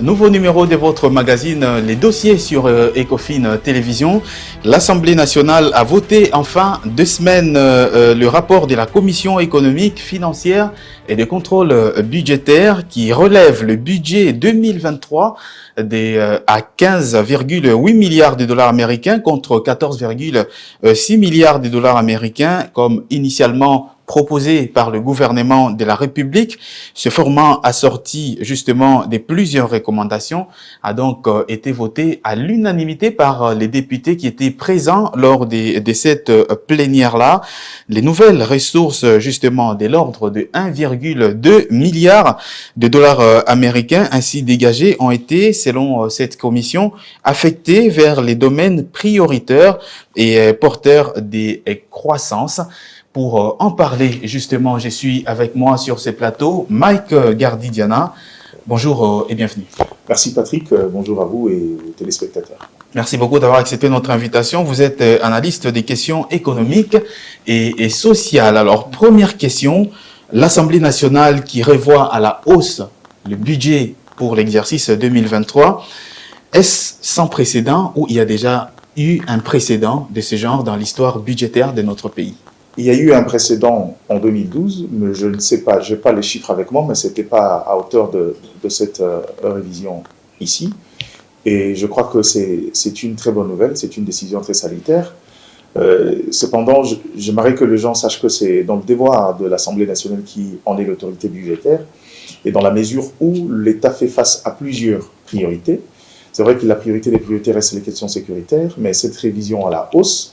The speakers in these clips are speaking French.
Nouveau numéro de votre magazine, les dossiers sur Ecofin Télévision. L'Assemblée nationale a voté enfin 2 semaines le rapport de la Commission économique, financière et de contrôle budgétaire qui relève le budget 2023 à 15,8 milliards de dollars américains contre 14,6 milliards de dollars américains comme initialement proposé par le gouvernement de la République. Ce format assorti justement de plusieurs recommandations a donc été voté à l'unanimité par les députés qui étaient présents lors de cette plénière-là. Les nouvelles ressources justement de l'ordre de 1,2 milliard de dollars américains ainsi dégagées ont été, selon cette commission, affectées vers les domaines prioritaires et porteurs des croissances. Pour en parler, justement, je suis avec moi sur ce plateau, Mike Gardidiana. Bonjour et bienvenue. Merci Patrick, bonjour à vous et aux téléspectateurs. Merci beaucoup d'avoir accepté notre invitation. Vous êtes analyste des questions économiques et sociales. Alors, première question, l'Assemblée nationale qui revoit à la hausse le budget pour l'exercice 2023, est-ce sans précédent ou il y a déjà eu un précédent de ce genre dans l'histoire budgétaire de notre pays? Il y a eu un précédent en 2012, mais je ne sais pas, je n'ai pas les chiffres avec moi, mais ce n'était pas à hauteur de cette révision ici. Et je crois que c'est une très bonne nouvelle, c'est une décision très salutaire. Cependant, j'aimerais que les gens sachent que c'est dans le devoir de l'Assemblée nationale qui en est l'autorité budgétaire, et dans la mesure où l'État fait face à plusieurs priorités. C'est vrai que la priorité des priorités reste les questions sécuritaires, mais cette révision à la hausse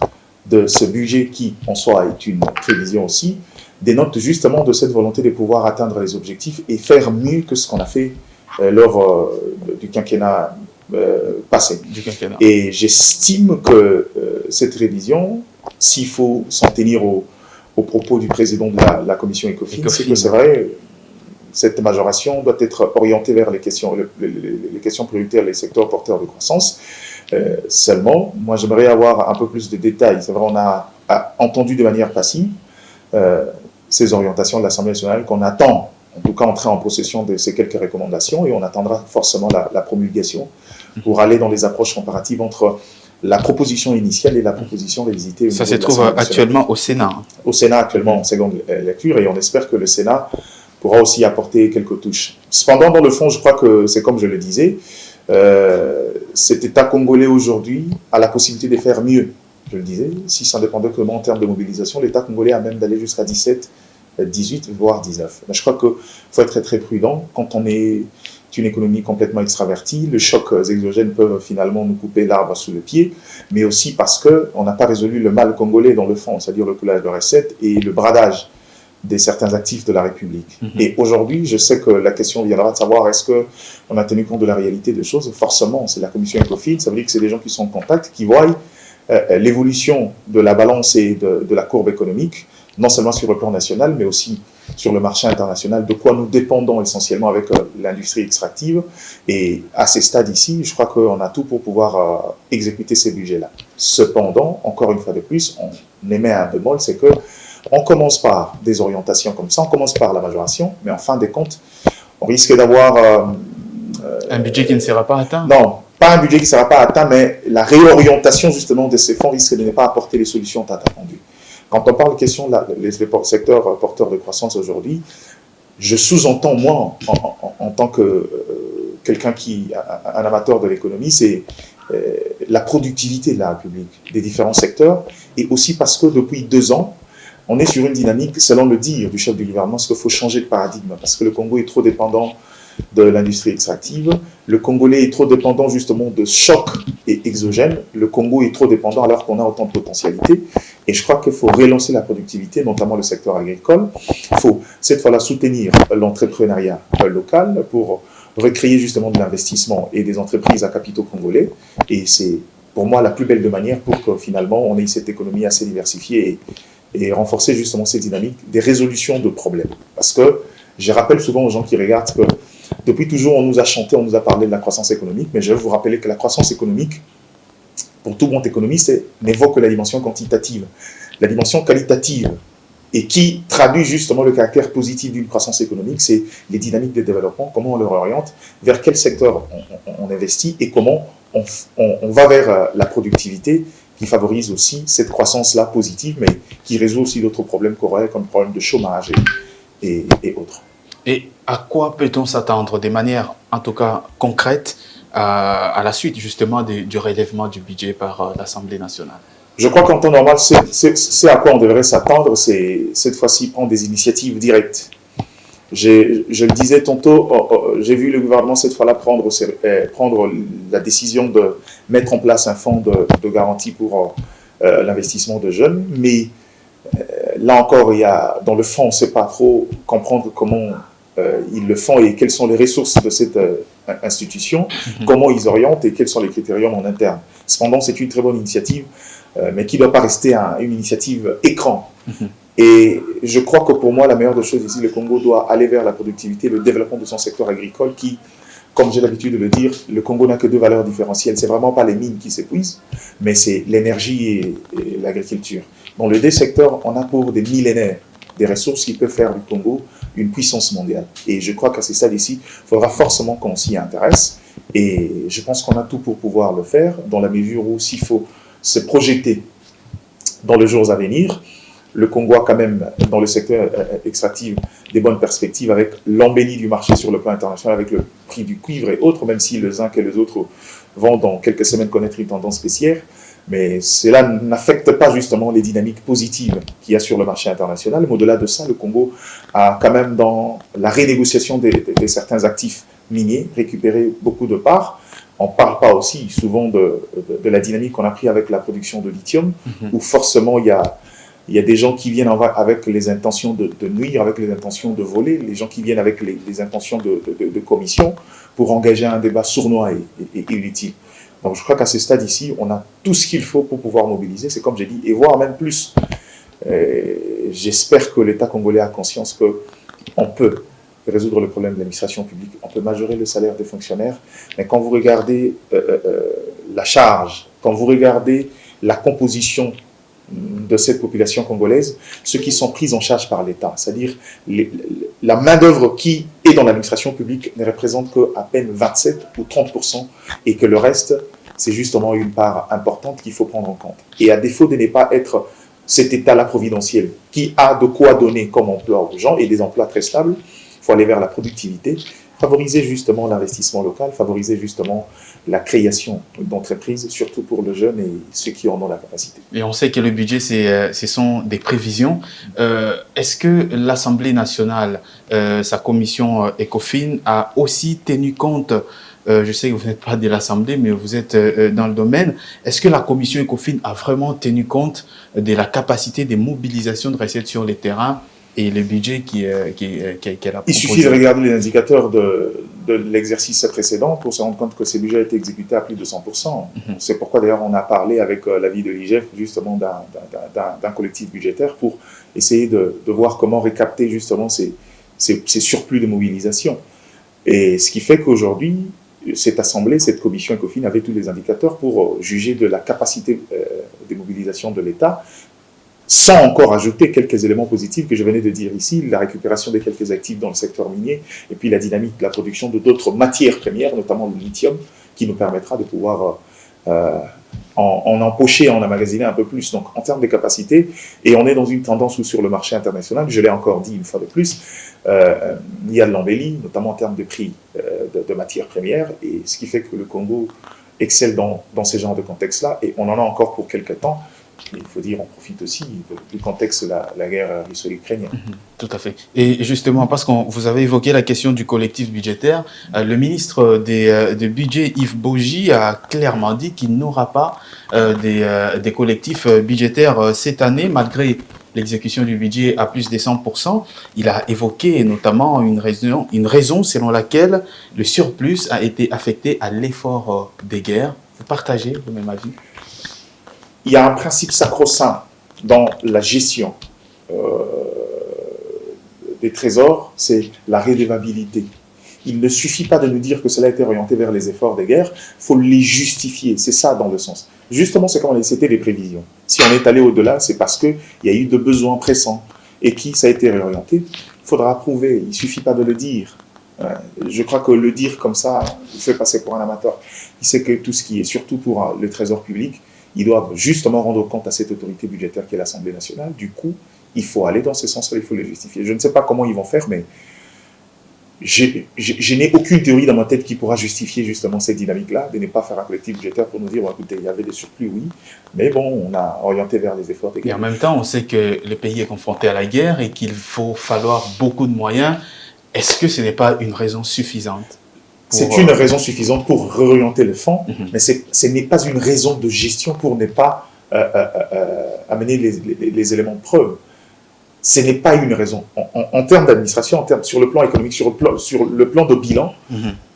de ce budget qui, en soi, est une prévision aussi, dénote justement de cette volonté de pouvoir atteindre les objectifs et faire mieux que ce qu'on a fait lors du quinquennat passé. Et j'estime que cette révision, s'il faut s'en tenir aux propos du président de la commission Ecofin, c'est que c'est vrai, cette majoration doit être orientée vers les questions prioritaires, les secteurs porteurs de croissance. Seulement, moi j'aimerais avoir un peu plus de détails. C'est vrai, on a entendu de manière passive ces orientations de l'Assemblée nationale qu'on attend, en tout cas entrer en possession de ces quelques recommandations, et on attendra forcément la promulgation pour aller dans les approches comparatives entre la proposition initiale et la proposition révisitée. Ça se trouve actuellement au Sénat. Au Sénat actuellement en seconde lecture, et on espère que le Sénat pourra aussi apporter quelques touches. Cependant, dans le fond, je crois que c'est comme je le disais, cet État congolais aujourd'hui a la possibilité de faire mieux. Je le disais, si ça dépendait que en termes de mobilisation, l'État congolais a même d'aller jusqu'à 17, 18, voire 19. Mais je crois qu'il faut être très, très prudent. Quand on est une économie complètement extravertie, les chocs exogènes peuvent finalement nous couper l'arbre sous le pied, mais aussi parce qu'on n'a pas résolu le mal congolais dans le fond, c'est-à-dire le coulage de recettes et le bradage de certains actifs de la République. Et aujourd'hui, je sais que la question viendra de savoir est-ce qu'on a tenu compte de la réalité des choses. Forcément, c'est la commission Ecofin, ça veut dire que c'est des gens qui sont en contact, qui voient l'évolution de la balance et de la courbe économique, non seulement sur le plan national, mais aussi sur le marché international, de quoi nous dépendons essentiellement avec l'industrie extractive. Et à ces stades ici, je crois qu'on a tout pour pouvoir exécuter ces budgets-là. Cependant, encore une fois de plus, on émet un bémol, c'est que on commence par des orientations comme ça, on commence par la majoration, mais en fin de compte, on risque d'avoir... un budget qui ne sera pas atteint? Non, pas un budget qui ne sera pas atteint, mais la réorientation justement de ces fonds risque de ne pas apporter les solutions tant attendues. Quand on parle de question des secteurs porteurs de croissance aujourd'hui, je sous-entends, moi, en tant que quelqu'un un amateur de l'économie, c'est la productivité de la République, des différents secteurs, et aussi parce que depuis 2 ans, on est sur une dynamique, selon le dire du chef du gouvernement, parce qu'il faut changer de paradigme, parce que le Congo est trop dépendant de l'industrie extractive, le Congolais est trop dépendant justement de chocs et exogènes, le Congo est trop dépendant alors qu'on a autant de potentialités, et je crois qu'il faut relancer la productivité, notamment le secteur agricole. Il faut cette fois-là soutenir l'entrepreneuriat local pour recréer justement de l'investissement et des entreprises à capitaux congolais, et c'est pour moi la plus belle de manière pour que finalement on ait cette économie assez diversifiée et renforcer justement ces dynamiques des résolutions de problèmes. Parce que je rappelle souvent aux gens qui regardent que depuis toujours on nous a chanté, on nous a parlé de la croissance économique, mais je vais vous rappeler que la croissance économique, pour tout bon économiste, n'évoque que la dimension quantitative. La dimension qualitative et qui traduit justement le caractère positif d'une croissance économique, c'est les dynamiques de développement, comment on leur oriente, vers quel secteur on investit et comment on va vers la productivité qui favorise aussi cette croissance-là positive, mais qui résout aussi d'autres problèmes qu'aurait comme le problème de chômage et autres. Et à quoi peut-on s'attendre de manière, en tout cas concrète, à la suite justement du relèvement du budget par l'Assemblée nationale? Je crois qu'en temps normal, c'est à quoi on devrait s'attendre, c'est cette fois-ci prendre des initiatives directes. Je le disais tantôt, j'ai vu le gouvernement cette fois-là prendre la décision de mettre en place un fonds de garantie pour l'investissement de jeunes, mais là encore, dans le fond, on ne sait pas trop comprendre comment ils le font et quelles sont les ressources de cette institution, comment ils orientent et quels sont les critériums en interne. Cependant, c'est une très bonne initiative, mais qui ne doit pas rester une initiative écran. Et je crois que pour moi, la meilleure des choses ici, le Congo doit aller vers la productivité, le développement de son secteur agricole qui, comme j'ai l'habitude de le dire, le Congo n'a que deux valeurs différentielles. Ce n'est vraiment pas les mines qui s'épuisent, mais c'est l'énergie et l'agriculture. Dans les deux secteurs, on a pour des millénaires des ressources qui peuvent faire du Congo une puissance mondiale. Et je crois qu'à ce stade ici, il faudra forcément qu'on s'y intéresse. Et je pense qu'on a tout pour pouvoir le faire, dans la mesure où s'il faut se projeter dans les jours à venir, le Congo a quand même, dans le secteur extractif, des bonnes perspectives avec l'embellie du marché sur le plan international, avec le prix du cuivre et autres, même si le zinc et les autres vont dans quelques semaines connaître une tendance baissière. Mais cela n'affecte pas justement les dynamiques positives qu'il y a sur le marché international. Mais au-delà de ça, le Congo a quand même, dans la renégociation de certains actifs miniers, récupéré beaucoup de parts. On ne parle pas aussi souvent de la dynamique qu'on a pris avec la production de lithium, où forcément il y a des gens qui viennent avec les intentions de nuire, avec les intentions de voler, les gens qui viennent avec les intentions de commission pour engager un débat sournois et inutile. Donc je crois qu'à ce stade ici, on a tout ce qu'il faut pour pouvoir mobiliser, c'est comme j'ai dit, et voire même plus. J'espère que l'État congolais a conscience qu'on peut résoudre le problème de l'administration publique, on peut majorer le salaire des fonctionnaires, mais quand vous regardez la charge, quand vous regardez la composition de cette population congolaise, ceux qui sont pris en charge par l'État, c'est-à-dire la main-d'œuvre qui est dans l'administration publique ne représente qu'à peine 27 ou 30%, et que le reste, c'est justement une part importante qu'il faut prendre en compte. Et à défaut de ne pas être cet État-là providentiel qui a de quoi donner comme emploi aux gens et des emplois très stables, il faut aller vers la productivité, favoriser justement l'investissement local, favoriser justement la création d'entreprises, surtout pour le jeune et ceux qui en ont la capacité. Et on sait que le budget, ce sont des prévisions. Est-ce que l'Assemblée nationale, sa commission ECOFIN, a aussi tenu compte, je sais que vous n'êtes pas de l'Assemblée, mais vous êtes dans le domaine, est-ce que la commission ECOFIN a vraiment tenu compte de la capacité de mobilisation de recettes sur les terrains et le budget qu'elle a proposé? Il suffit de regarder les indicateurs de l'exercice précédent pour se rendre compte que ces budgets ont été exécutés à plus de 100%. C'est pourquoi d'ailleurs on a parlé avec l'avis de l'IGF justement d'un collectif budgétaire pour essayer de voir comment récapter justement ces surplus de mobilisation. Et ce qui fait qu'aujourd'hui, cette assemblée, cette commission ECOFIN avait tous les indicateurs pour juger de la capacité de mobilisation de l'État, sans encore ajouter quelques éléments positifs que je venais de dire ici, la récupération de quelques actifs dans le secteur minier, et puis la dynamique de la production de d'autres matières premières, notamment le lithium, qui nous permettra de pouvoir en empocher, en emmagasiner un peu plus. Donc en termes de capacité, et on est dans une tendance où sur le marché international, je l'ai encore dit une fois de plus, il y a de l'embellie, notamment en termes de prix de matières premières, et ce qui fait que le Congo excelle dans ce genre de contexte-là, et on en a encore pour quelques temps. Il faut dire, on profite aussi du contexte de la guerre russo-ukrainienne. Tout à fait. Et justement, parce que vous avez évoqué la question du collectif budgétaire, le ministre des budgets, Yves Bogy, a clairement dit qu'il n'aura pas des collectifs budgétaires cette année, malgré l'exécution du budget à plus de 100%. Il a évoqué notamment une raison selon laquelle le surplus a été affecté à l'effort des guerres. Vous partagez le même avis? Il y a un principe sacro-saint dans la gestion des trésors, c'est la redevabilité. Il ne suffit pas de nous dire que cela a été orienté vers les efforts de guerre, il faut les justifier, c'est ça dans le sens. Justement, c'est comme c'était des prévisions. Si on est allé au-delà, c'est parce qu'il y a eu de besoins pressants. et qui ça a été réorienté, il faudra prouver, il ne suffit pas de le dire. Je crois que le dire comme ça, il fait passer pour un amateur. Il sait que tout ce qui est, surtout pour le trésor public, ils doivent justement rendre compte à cette autorité budgétaire qui est l'Assemblée nationale. Du coup, il faut aller dans ce sens-là, il faut les justifier. Je ne sais pas comment ils vont faire, mais je n'ai aucune théorie dans ma tête qui pourra justifier justement cette dynamique-là, de ne pas faire un collectif budgétaire pour nous dire, bon, écoutez, il y avait des surplus, oui, mais bon, on a orienté vers les efforts. Et en même temps, on sait que le pays est confronté à la guerre et qu'il faut falloir beaucoup de moyens. Est-ce que ce n'est pas une raison suffisante? C'est une raison suffisante pour réorienter le fonds, mais ce n'est pas une raison de gestion pour ne pas amener les éléments de preuve. Ce n'est pas une raison. En termes d'administration, sur le plan économique, sur le plan de bilan,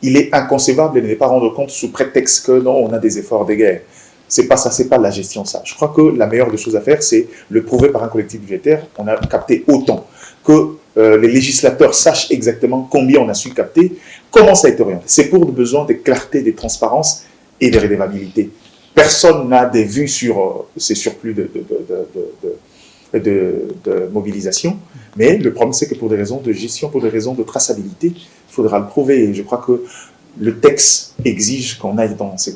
il est inconcevable de ne pas rendre compte sous prétexte que non, on a des efforts de guerre. C'est pas ça, c'est pas la gestion ça. Je crois que la meilleure des choses à faire, c'est le prouver par un collectif budgétaire. On a capté autant que les législateurs sachent exactement combien on a su capter, comment ça a été orienté. C'est pour le besoin de clarté, de transparence et de redevabilité. Personne n'a des vues sur ces surplus de mobilisation, mais le problème c'est que pour des raisons de gestion, pour des raisons de traçabilité, il faudra le prouver. Et je crois que le texte exige qu'on aille dans ces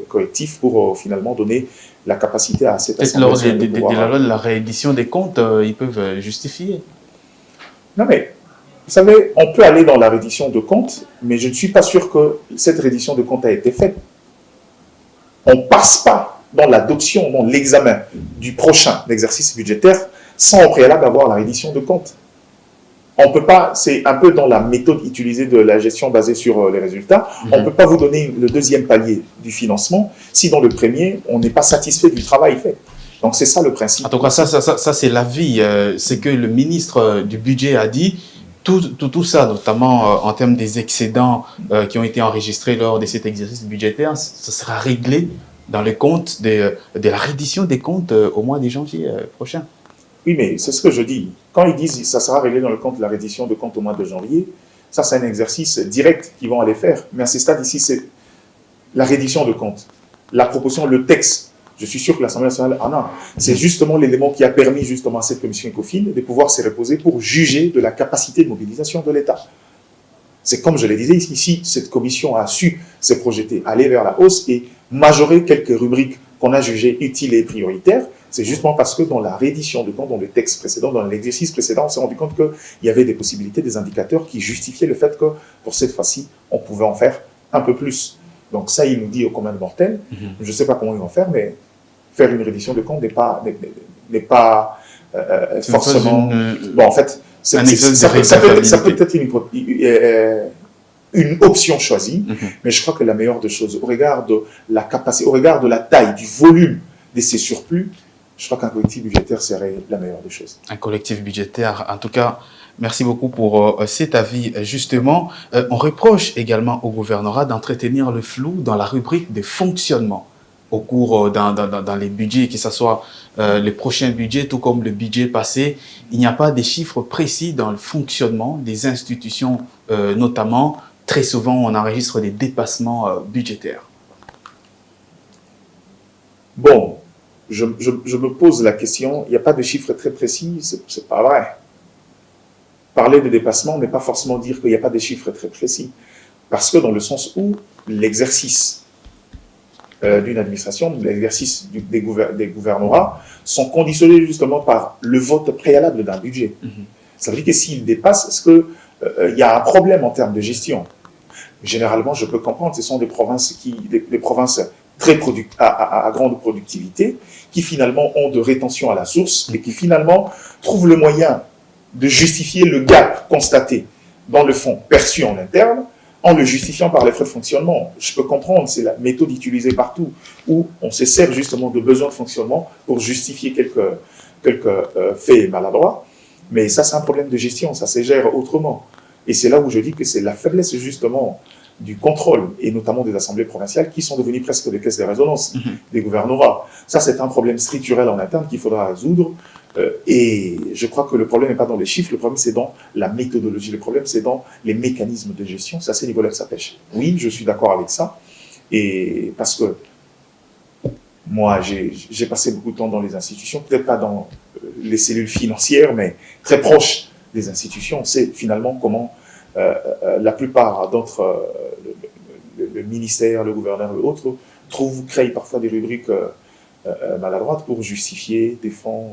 collectifs pour finalement donner la capacité à cette assemblée. Peut-être lors de la réédition des comptes, ils peuvent justifier. Non mais, vous savez, on peut aller dans la reddition de comptes, mais je ne suis pas sûr que cette reddition de comptes a été faite. On ne passe pas dans l'adoption, dans l'examen du prochain exercice budgétaire, sans au préalable avoir la reddition de comptes. On ne peut pas, c'est un peu dans la méthode utilisée de la gestion basée sur les résultats, on ne peut pas vous donner le deuxième palier du financement si dans le premier, on n'est pas satisfait du travail fait. Donc c'est ça le principe. En tout cas, ça c'est l'avis. C'est que le ministre du budget a dit, tout ça, notamment en termes des excédents qui ont été enregistrés lors de cet exercice budgétaire, ça sera réglé dans le compte de la reddition des comptes au mois de janvier prochain. Oui, mais c'est ce que je dis. Quand ils disent que ça sera réglé dans le compte de la reddition de compte au mois de janvier, ça c'est un exercice direct qu'ils vont aller faire. Mais à ce stade ici, c'est la reddition de compte. La proposition, le texte, je suis sûr que l'Assemblée nationale en a. C'est justement l'élément qui a permis justement à cette commission ECOFIN de pouvoir se reposer pour juger de la capacité de mobilisation de l'État. C'est comme je le disais ici, cette commission a su se projeter, aller vers la hausse et majorer quelques rubriques qu'on a jugées utiles et prioritaires. C'est justement parce que dans la réédition de compte, dans le texte précédent, dans l'exercice précédent, on s'est rendu compte qu'il y avait des possibilités, des indicateurs qui justifiaient le fait que pour cette fois-ci, on pouvait en faire un peu plus. Donc ça, il nous dit au commun de mortels, je ne sais pas comment ils vont faire, mais faire une réédition de compte n'est pas forcément... Bon, en fait, ça peut être une option choisie, mais je crois que la meilleure des choses, au regard de la capacité, au regard de la taille, du volume de ces surplus, je crois qu'un collectif budgétaire serait la meilleure des choses. Un collectif budgétaire, en tout cas, merci beaucoup pour cet avis. Justement, on reproche également au gouvernorat d'entretenir le flou dans la rubrique de fonctionnement au cours dans les budgets, que ce soit les prochains budgets, tout comme le budget passé. Il n'y a pas de chiffres précis dans le fonctionnement des institutions, notamment. Très souvent, on enregistre des dépassements budgétaires. Bon, je me pose la question, il n'y a pas de chiffres très précis, c'est pas vrai. Parler de dépassement n'est pas forcément dire qu'il n'y a pas de chiffres très précis. Parce que dans le sens où l'exercice d'une administration, l'exercice des gouvernorats sont conditionnés justement par le vote préalable d'un budget. Ça veut dire que s'il dépasse, est-ce qu'il y a un problème en termes de gestion? Généralement, je peux comprendre, ce sont des provinces à grande productivité, qui finalement ont de rétention à la source et qui finalement trouvent le moyen de justifier le gap constaté dans le fonds perçu en interne en le justifiant par les frais de fonctionnement. Je peux comprendre, c'est la méthode utilisée partout, où on se sert justement de besoins de fonctionnement pour justifier quelques faits maladroits, mais ça c'est un problème de gestion, ça se gère autrement. Et c'est là où je dis que c'est la faiblesse justement du contrôle, et notamment des assemblées provinciales, qui sont devenues presque des caisses de résonance des gouvernorats. Ça, c'est un problème structurel en interne qu'il faudra résoudre. Et je crois que le problème n'est pas dans les chiffres, le problème c'est dans la méthodologie, le problème c'est dans les mécanismes de gestion. C'est à ce niveau-là que ça pêche. Oui, je suis d'accord avec ça. Et parce que Moi, j'ai passé beaucoup de temps dans les institutions, peut-être pas dans les cellules financières, mais très proche des institutions. On sait finalement comment la plupart d'entre le ministère, le gouverneur et autres créent parfois des rubriques maladroites pour justifier des fonds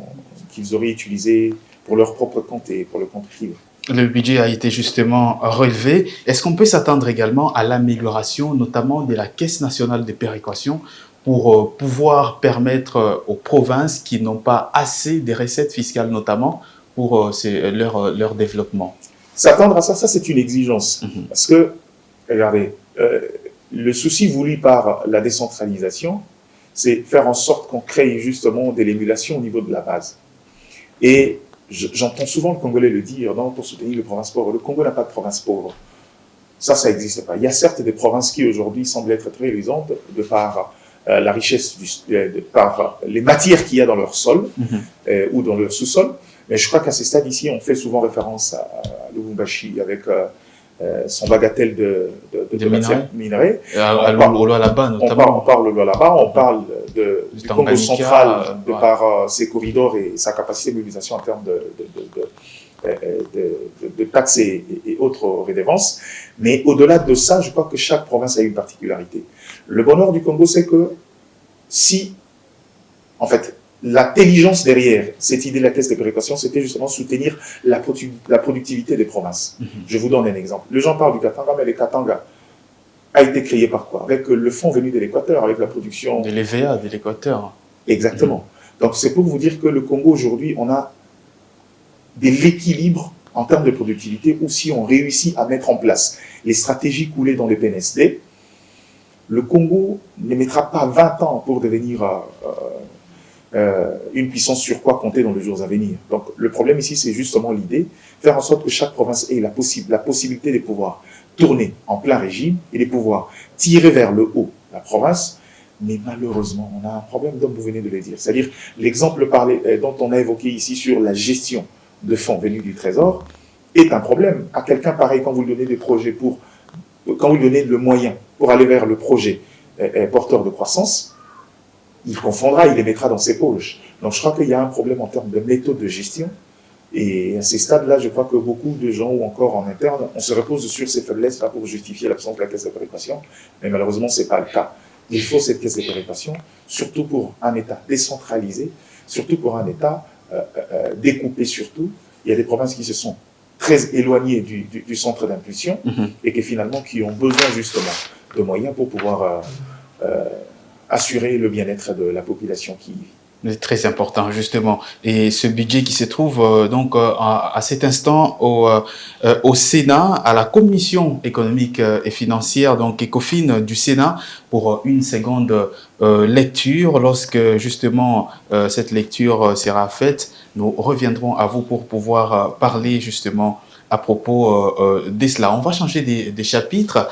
qu'ils auraient utilisés pour leur propre compte et pour le compte privé. Le budget a été justement relevé. Est-ce qu'on peut s'attendre également à l'amélioration, notamment de la Caisse nationale de péréquation, pour pouvoir permettre aux provinces qui n'ont pas assez de recettes fiscales, notamment, pour leur développement? S'attendre à ça, c'est une exigence. Parce que, regardez, le souci voulu par la décentralisation, c'est faire en sorte qu'on crée justement de l'émulation au niveau de la base. Et j'entends souvent le Congolais le dire, non, pour soutenir les provinces pauvres. Le Congo n'a pas de province pauvre. Ça n'existe pas. Il y a certes des provinces qui aujourd'hui semblent être très luisantes de par la richesse, par les matières qu'il y a dans leur sol ou dans leur sous-sol. Mais je crois qu'à ce stade ici, on fait souvent référence à Lubumbashi avec son bagatelle de minerais. Au Lualaba notamment. On parle au Lualaba, on parle du Congo central de par ses corridors et sa capacité de mobilisation en termes de taxes et autres redevances. Mais au-delà de ça, je crois que chaque province a une particularité. Le bonheur du Congo, c'est que si, en fait, l'intelligence derrière cette idée de la caisse de péréquation, c'était justement soutenir la productivité des provinces. Je vous donne un exemple. Les gens parlent du Katanga, mais le Katanga a été créé par quoi? Avec le fonds venu de l'Équateur, avec la production... De l'EVA, de l'Équateur. Exactement. Donc c'est pour vous dire que le Congo, aujourd'hui, on a de l'équilibre en termes de productivité, ou si on réussit à mettre en place les stratégies coulées dans le PNSD, le Congo ne mettra pas 20 ans pour devenir une puissance sur quoi compter dans les jours à venir. Donc le problème ici, c'est justement l'idée, faire en sorte que chaque province ait la possibilité de pouvoir tourner en plein régime et de pouvoir tirer vers le haut la province. Mais malheureusement, on a un problème, comme vous venez de le dire. C'est-à-dire l'exemple dont on a évoqué ici sur la gestion de fonds venus du Trésor est un problème. À quelqu'un pareil, quand vous lui donnez des projets quand vous lui donnez le moyen pour aller vers le projet porteur de croissance, il confondra, il les mettra dans ses poches. Donc je crois qu'il y a un problème en termes de méthode de gestion. Et à ces stades-là, je crois que beaucoup de gens, ou encore en interne, on se repose sur ces faiblesses-là pour justifier l'absence de la caisse de péréquation. Mais malheureusement, ce n'est pas le cas. Il faut cette caisse de péréquation, surtout pour un État décentralisé, surtout pour un État découpé surtout. Il y a des provinces qui se sont très éloignées du centre d'impulsion et qui finalement qui ont besoin justement de moyens pour pouvoir assurer le bien-être de la population qui vit. C'est très important, justement. Et ce budget qui se trouve donc à cet instant au Sénat, à la Commission économique et financière, donc ECOFIN du Sénat, pour une seconde lecture. Lorsque justement cette lecture sera faite, nous reviendrons à vous pour pouvoir parler justement à propos de cela. On va changer des chapitres.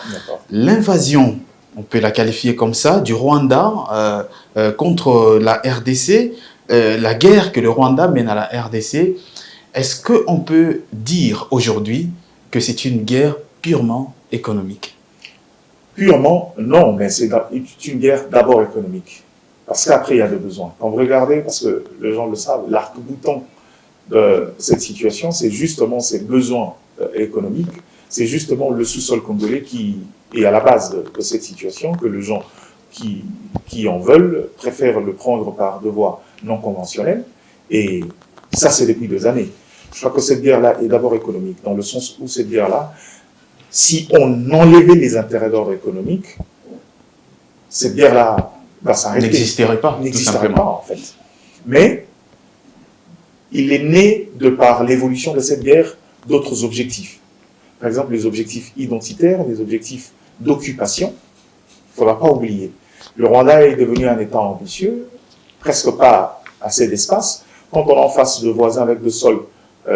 L'invasion, on peut la qualifier comme ça, du Rwanda contre la RDC, la guerre que le Rwanda mène à la RDC. Est-ce qu'on peut dire aujourd'hui que c'est une guerre purement économique? Purement, non, mais c'est une guerre d'abord économique. Parce qu'après, il y a des besoins. Quand vous regardez, parce que les gens le savent, l'arc-bouton de cette situation, c'est justement ces besoins économiques, c'est justement le sous-sol congolais qui est à la base de cette situation, que les gens qui en veulent préfèrent le prendre par de voies non conventionnelles. Et ça, c'est depuis 2 années. Je crois que cette guerre-là est d'abord économique, dans le sens où cette guerre-là, si on enlevait les intérêts d'ordre économique, cette guerre-là va s'arrêter. N'existerait pas, tout simplement. En fait. Mais il est né, de par l'évolution de cette guerre, d'autres objectifs. Par exemple, les objectifs identitaires, les objectifs d'occupation. Il ne faudra pas oublier. Le Rwanda est devenu un État ambitieux, presque pas assez d'espace. Quand on est en face de voisins avec des sols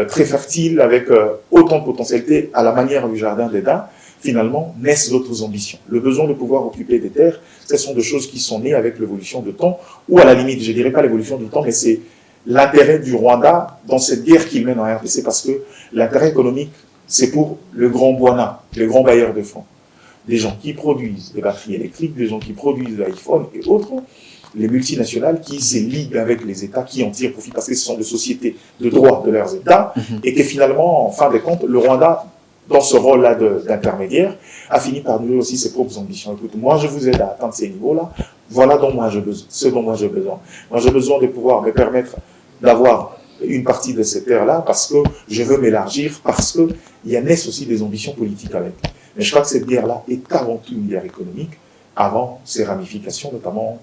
très fertiles, avec autant de potentialité à la manière du jardin d'Éden, finalement naissent d'autres ambitions. Le besoin de pouvoir occuper des terres, ce sont des choses qui sont nées avec l'évolution du temps, ou à la limite, je ne dirais pas l'évolution du temps, mais c'est l'intérêt du Rwanda dans cette guerre qu'il mène en RDC, parce que l'intérêt économique, c'est pour le grand Bwana, le grand bailleur de fonds. Des gens qui produisent des batteries électriques, des gens qui produisent des iPhones et autres, les multinationales qui se liguent avec les États, qui en tirent profit parce que ce sont des sociétés de droit de leurs États, et que finalement, en fin de compte, le Rwanda, dans ce rôle-là d'intermédiaire, a fini par nourrir aussi ses propres ambitions. Écoute, moi, je vous aide à atteindre ces niveaux-là, voilà ce dont moi j'ai besoin. Moi, j'ai besoin de pouvoir me permettre d'avoir une partie de ces terres-là parce que je veux m'élargir, parce qu'il y a naissent aussi des ambitions politiques avec. Mais je crois que cette guerre-là est avant tout une guerre économique, avant ses ramifications, notamment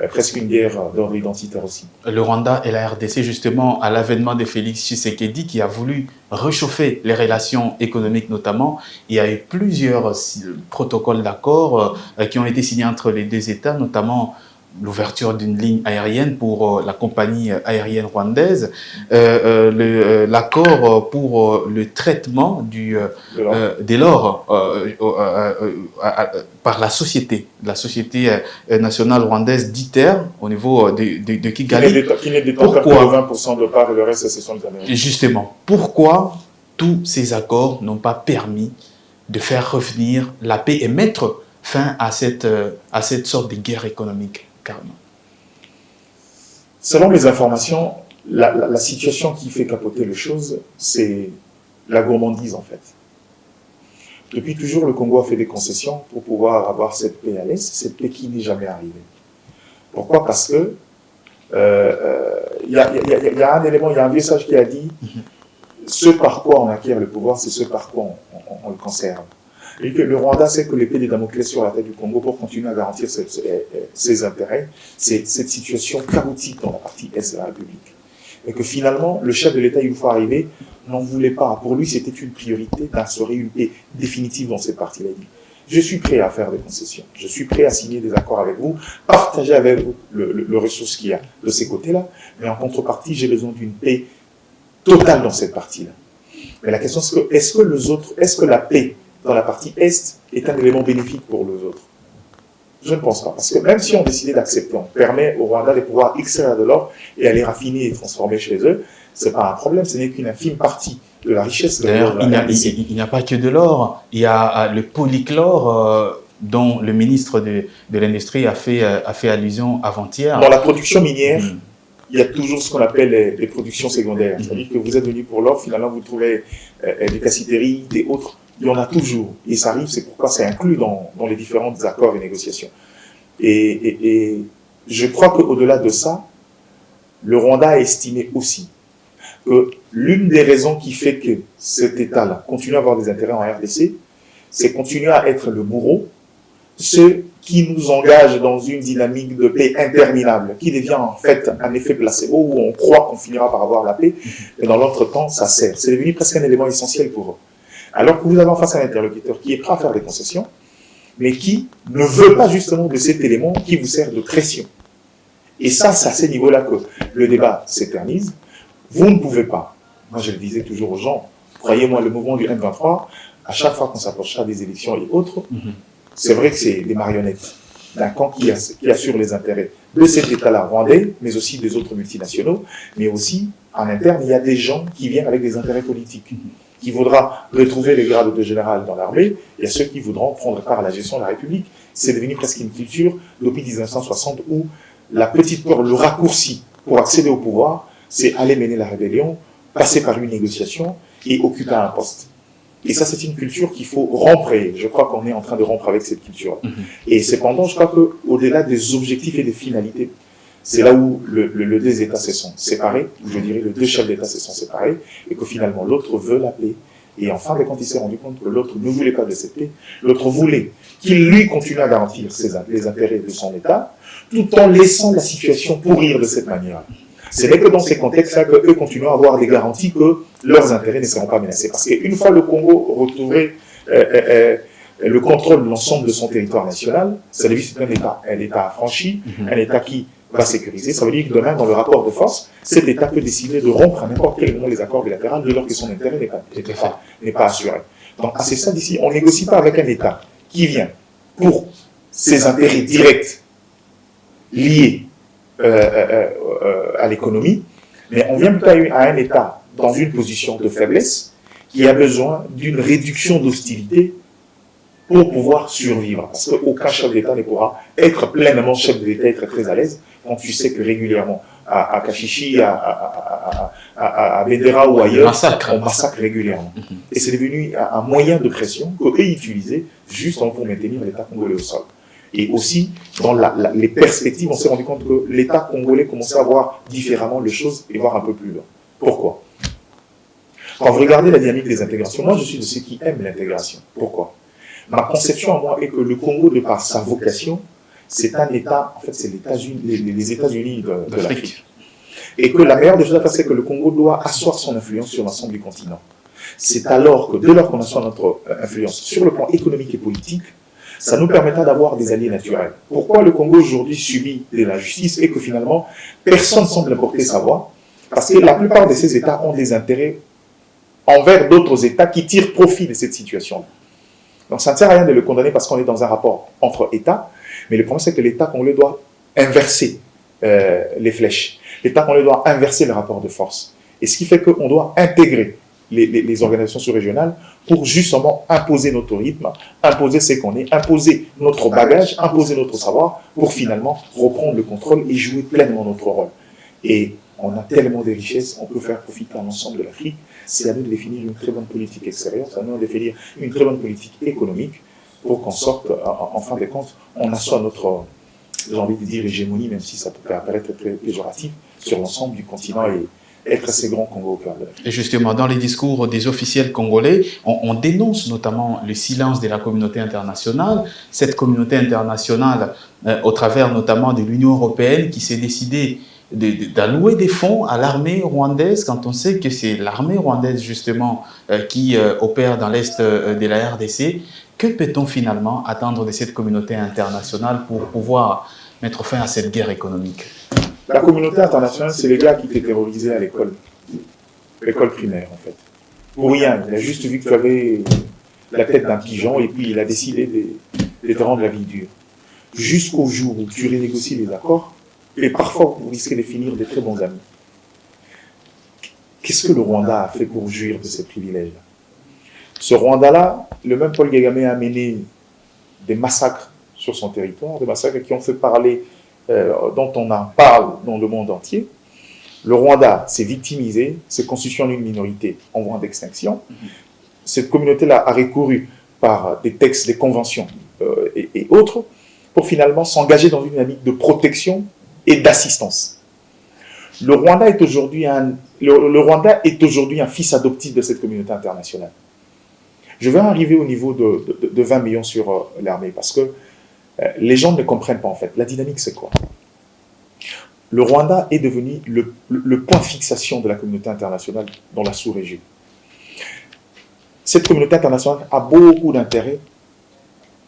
presque une guerre d'ordre identitaire aussi. Le Rwanda et la RDC, justement, à l'avènement de Félix Tshisekedi, qui a voulu réchauffer les relations économiques notamment, il y a eu plusieurs protocoles d'accord qui ont été signés entre les deux États, notamment l'ouverture d'une ligne aérienne pour la compagnie aérienne rwandaise, l'accord pour le traitement de l'or par la société nationale rwandaise d'ITER au niveau de Kigali. Qui n'est détenu que 20% de part et le reste, ce sont les Américains. Justement, pourquoi tous ces accords n'ont pas permis de faire revenir la paix et mettre fin à cette sorte de guerre économique? Selon les informations, la situation qui fait capoter les choses, c'est la gourmandise en fait. Depuis toujours, le Congo a fait des concessions pour pouvoir avoir cette paix à l'Est, cette paix qui n'est jamais arrivée. Pourquoi? Parce que il y a un élément, il y a un vieux sage qui a dit ce par quoi on acquiert le pouvoir, c'est ce par quoi on le conserve. Et que le Rwanda sait que l'épée de Damoclès sur la tête du Congo pour continuer à garantir ses intérêts, c'est cette situation chaotique dans la partie Est de la République. Et que finalement, le chef de l'État, une fois arrivé, n'en voulait pas. Pour lui, c'était une priorité d'instaurer une paix définitive dans cette partie-là. Je suis prêt à faire des concessions. Je suis prêt à signer des accords avec vous, partager avec vous le ressource qu'il y a de ces côtés-là. Mais en contrepartie, j'ai besoin d'une paix totale dans cette partie-là. Mais la question, c'est que, est-ce que la paix dans la partie Est est un élément bénéfique pour les autres? Je ne pense pas. Parce que même si on décidait d'accepter, on permet au Rwanda de pouvoir extraire de l'or et aller raffiner et transformer chez eux, ce n'est pas un problème, ce n'est qu'une infime partie de la richesse de l'or. Il n'y a pas que de l'or, il y a le polychlore dont le ministre de l'Industrie a fait allusion avant-hier. Dans la production minière, il y a toujours ce qu'on appelle les productions secondaires. C'est-à-dire que vous êtes venu pour l'or, finalement vous trouvez des cassiteries, des autres. Il y en a toujours. Et ça arrive, c'est pourquoi c'est inclus dans les différents accords et négociations. Et je crois qu'au-delà de ça, le Rwanda a estimé aussi que l'une des raisons qui fait que cet État-là continue à avoir des intérêts en RDC, c'est continuer à être le bourreau, ce qui nous engage dans une dynamique de paix interminable, qui devient en fait un effet placebo où on croit qu'on finira par avoir la paix, mais dans l'entretemps, ça sert. C'est devenu presque un élément essentiel pour eux. Alors que vous avez en face un interlocuteur qui est prêt à faire des concessions, mais qui ne veut pas justement de cet élément qui vous sert de pression. Et ça, c'est à ce niveau-là que le débat s'éternise. Vous ne pouvez pas. Moi, je le disais toujours aux gens, croyez-moi, le mouvement du M23, à chaque fois qu'on s'approchera des élections et autres, c'est vrai que c'est des marionnettes d'un camp qui assure les intérêts de cet État-là rwandais, mais aussi des autres multinationaux, mais aussi, en interne, il y a des gens qui viennent avec des intérêts politiques. Qui voudra retrouver les grades de général dans l'armée, il y a ceux qui voudront prendre part à la gestion de la République. C'est devenu presque une culture depuis 1960 où la petite porte, le raccourci pour accéder au pouvoir, c'est aller mener la rébellion, passer par une négociation et occuper un poste. Et ça, c'est une culture qu'il faut rompre. Et je crois qu'on est en train de rompre avec cette culture. Et cependant, je crois qu'au-delà des objectifs et des finalités, c'est là où les deux États se sont séparés, ou je dirais les deux chefs d'État se sont séparés, et que finalement l'autre veut la paix. Et en fin de compte, il s'est rendu compte que l'autre ne voulait pas de cette paix, l'autre voulait qu'il lui continue à garantir les intérêts de son État, tout en laissant la situation pourrir de cette manière. Ce n'est que dans ces contextes-là qu'eux continuent à avoir des garanties que leurs intérêts ne seront pas menacés. Parce qu'une fois le Congo retrouvé le contrôle de l'ensemble de son territoire national, ça veut dire que c'est un État affranchi, un État qui va sécuriser. Ça veut dire que demain, dans le rapport de force, cet État peut décider de rompre à n'importe quel moment les accords bilatéraux dès lors que son intérêt n'est pas assuré. Donc, c'est ça d'ici. On ne négocie pas avec un État qui vient pour ses intérêts directs liés à l'économie, mais on vient plutôt à un État dans une position de faiblesse qui a besoin d'une réduction d'hostilité pour pouvoir survivre. Parce qu'aucun chef d'État ne pourra être pleinement chef d'État, être très à l'aise, quand tu sais que régulièrement, à Kachichi, à Bendera ou ailleurs, on massacre régulièrement. Et c'est devenu un moyen de pression qu'eux utilisaient justement pour maintenir l'État congolais au sol. Et aussi, dans les perspectives, on s'est rendu compte que l'État congolais commençait à voir différemment les choses et voir un peu plus loin. Pourquoi? Quand vous regardez la dynamique des intégrations, moi je suis de ceux qui aiment l'intégration. Pourquoi? Ma conception à moi est que le Congo, de par sa vocation, c'est un État, en fait c'est les États-Unis de l'Afrique. Et que la meilleure des choses à faire, c'est que le Congo doit asseoir son influence sur l'ensemble du continent. C'est alors que dès lors qu'on assoit notre influence sur le plan économique et politique, ça nous permettra d'avoir des alliés naturels. Pourquoi le Congo aujourd'hui subit de l'injustice et que finalement, personne ne semble porter sa voix? Parce que la plupart de ces États ont des intérêts envers d'autres États qui tirent profit de cette situation-là. Donc ça ne sert à rien de le condamner parce qu'on est dans un rapport entre États, mais le problème c'est que l'État congolais doit inverser les flèches. L'État congolais doit inverser le rapport de force. Et ce qui fait qu'on doit intégrer les organisations sous-régionales pour justement imposer notre rythme, imposer ce qu'on est, imposer notre bagage, imposer notre savoir, pour finalement reprendre le contrôle et jouer pleinement notre rôle. Et on a tellement de richesses, on peut faire profiter à l'ensemble de l'Afrique. C'est à nous de définir une très bonne politique extérieure, c'est à nous de définir une très bonne politique économique pour qu'en sorte, en fin de compte, on assoie notre, j'ai envie de dire, hégémonie, même si ça peut paraître très péjoratif, sur l'ensemble du continent et être assez grand Congo au cœur de l'Afrique. Et justement, dans les discours des officiels congolais, on dénonce notamment le silence de la communauté internationale. Cette communauté internationale, au travers notamment de l'Union européenne, qui s'est décidée d'allouer des fonds à l'armée rwandaise, quand on sait que c'est l'armée rwandaise justement qui opère dans l'est de la RDC. Que peut-on finalement attendre de cette communauté internationale pour pouvoir mettre fin à cette guerre économique? La communauté internationale, c'est les gars qui étaient terrorisés à l'école primaire en fait. Pour rien, il a juste vu que tu avais la tête d'un pigeon et puis il a décidé de te rendre la vie dure. Jusqu'au jour où tu renégocies les accords, et parfois vous risquez de finir des très bons amis. Qu'est-ce que le Rwanda a fait pour jouir de ces privilèges-là? Ce Rwanda-là, le même Paul Kagame a mené des massacres sur son territoire, des massacres qui ont fait parler, dont on en parle dans le monde entier. Le Rwanda s'est victimisé, s'est constitué en une minorité en voie d'extinction. Cette communauté-là a recouru par des textes, des conventions et autres pour finalement s'engager dans une dynamique de protection et d'assistance. Le Rwanda est aujourd'hui un fils adoptif de cette communauté internationale. Je vais arriver au niveau de 20 millions sur l'armée parce que les gens ne comprennent pas en fait. La dynamique, c'est quoi? Le Rwanda est devenu le point de fixation de la communauté internationale dans la sous-région. Cette communauté internationale a beaucoup d'intérêt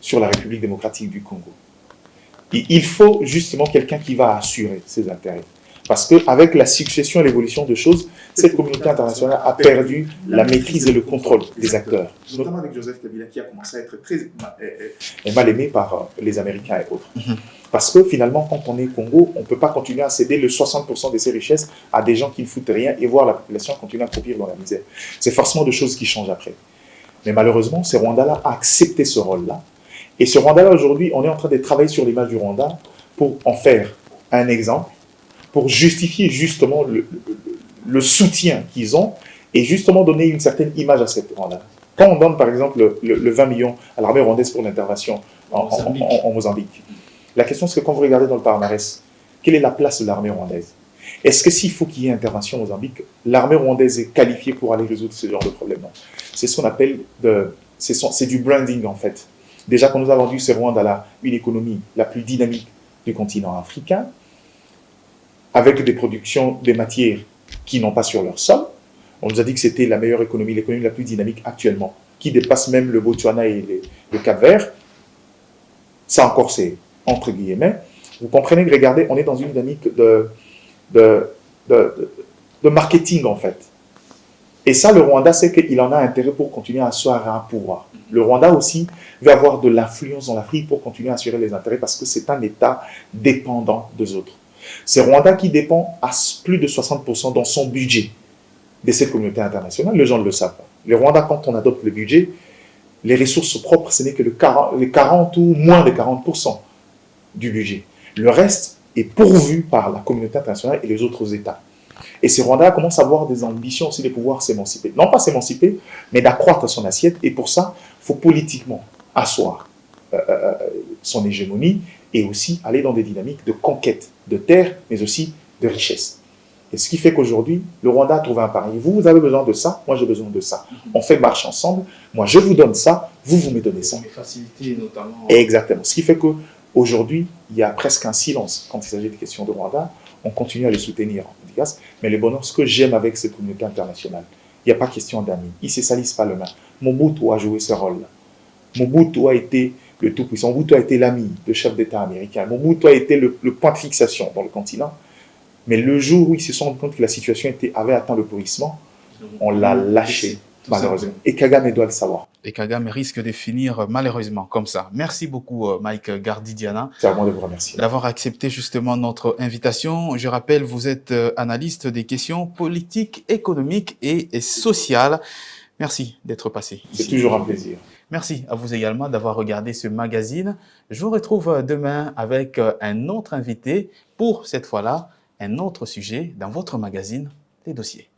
sur la République démocratique du Congo. Et il faut justement quelqu'un qui va assurer ces intérêts. Parce qu'avec la succession et l'évolution de choses, cette communauté internationale a perdu la maîtrise et le contrôle des acteurs. Notamment avec Joseph Kabila qui a commencé à être très mal aimé par les Américains et autres. Parce que finalement, quand on est Congo, on ne peut pas continuer à céder le 60% de ses richesses à des gens qui ne foutent rien et voir la population continuer à croupir dans la misère. C'est forcément des choses qui changent après. Mais malheureusement, ce Rwanda-là a accepté ce rôle-là. Et ce Rwanda-là, aujourd'hui, on est en train de travailler sur l'image du Rwanda pour en faire un exemple, pour justifier justement le soutien qu'ils ont et justement donner une certaine image à cette Rwanda. Quand on donne par exemple le 20 millions à l'armée rwandaise pour l'intervention en Mozambique, la question c'est que quand vous regardez dans le palmarès, quelle est la place de l'armée rwandaise? Est-ce que s'il faut qu'il y ait intervention en Mozambique, l'armée rwandaise est qualifiée pour aller résoudre ce genre de problème? C'est ce qu'on appelle, c'est du branding en fait. Déjà, quand nous avons vendu ce Rwanda-là, une économie la plus dynamique du continent africain, avec des productions des matières qui n'ont pas sur leur sol, on nous a dit que c'était la meilleure économie, l'économie la plus dynamique actuellement, qui dépasse même le Botswana et le Cap-Vert. Ça encore, c'est entre guillemets. Vous comprenez que, regardez, on est dans une dynamique de marketing en fait. Et ça, le Rwanda sait qu'il en a intérêt pour continuer à assurer un pouvoir. Le Rwanda aussi veut avoir de l'influence dans l'Afrique pour continuer à assurer les intérêts parce que c'est un État dépendant des autres. C'est le Rwanda qui dépend à plus de 60% dans son budget de cette communauté internationale. Les gens ne le savent pas. Le Rwanda, quand on adopte le budget, les ressources propres, ce n'est que les 40 ou moins de 40% du budget. Le reste est pourvu par la communauté internationale et les autres États. Et ces Rwandais commencent à avoir des ambitions aussi de pouvoir s'émanciper. Non pas s'émanciper, mais d'accroître son assiette. Et pour ça, il faut politiquement asseoir son hégémonie et aussi aller dans des dynamiques de conquête de terres, mais aussi de richesses. Et ce qui fait qu'aujourd'hui, le Rwanda a trouvé un pari. Vous avez besoin de ça, moi j'ai besoin de ça. On fait marche ensemble, moi je vous donne ça, vous me donnez ça. Les facilités notamment. Exactement. Ce qui fait qu'aujourd'hui, il y a presque un silence quand il s'agit des questions de Rwanda. On continue à les soutenir, mais le bonheur, ce que j'aime avec cette communauté internationale, il n'y a pas question d'amis. Ils ne se salissent pas les mains. Mobutu a joué ce rôle-là. Mobutu a été le tout-puissant. Mobutu a été l'ami de chef d'État américain. Mobutu a été le point de fixation dans le continent. Mais le jour où ils se sont rendus compte que la situation avait atteint le pourrissement, on l'a lâché, malheureusement. Et Kagame doit le savoir. Et Kagame risque de finir malheureusement comme ça. Merci beaucoup Mike Gardidiana. C'est à moi de vous remercier. D'avoir accepté justement notre invitation. Je rappelle, vous êtes analyste des questions politiques, économiques et sociales. Merci d'être passé. C'est toujours un plaisir. Merci à vous également d'avoir regardé ce magazine. Je vous retrouve demain avec un autre invité pour cette fois-là un autre sujet dans votre magazine, Les Dossiers.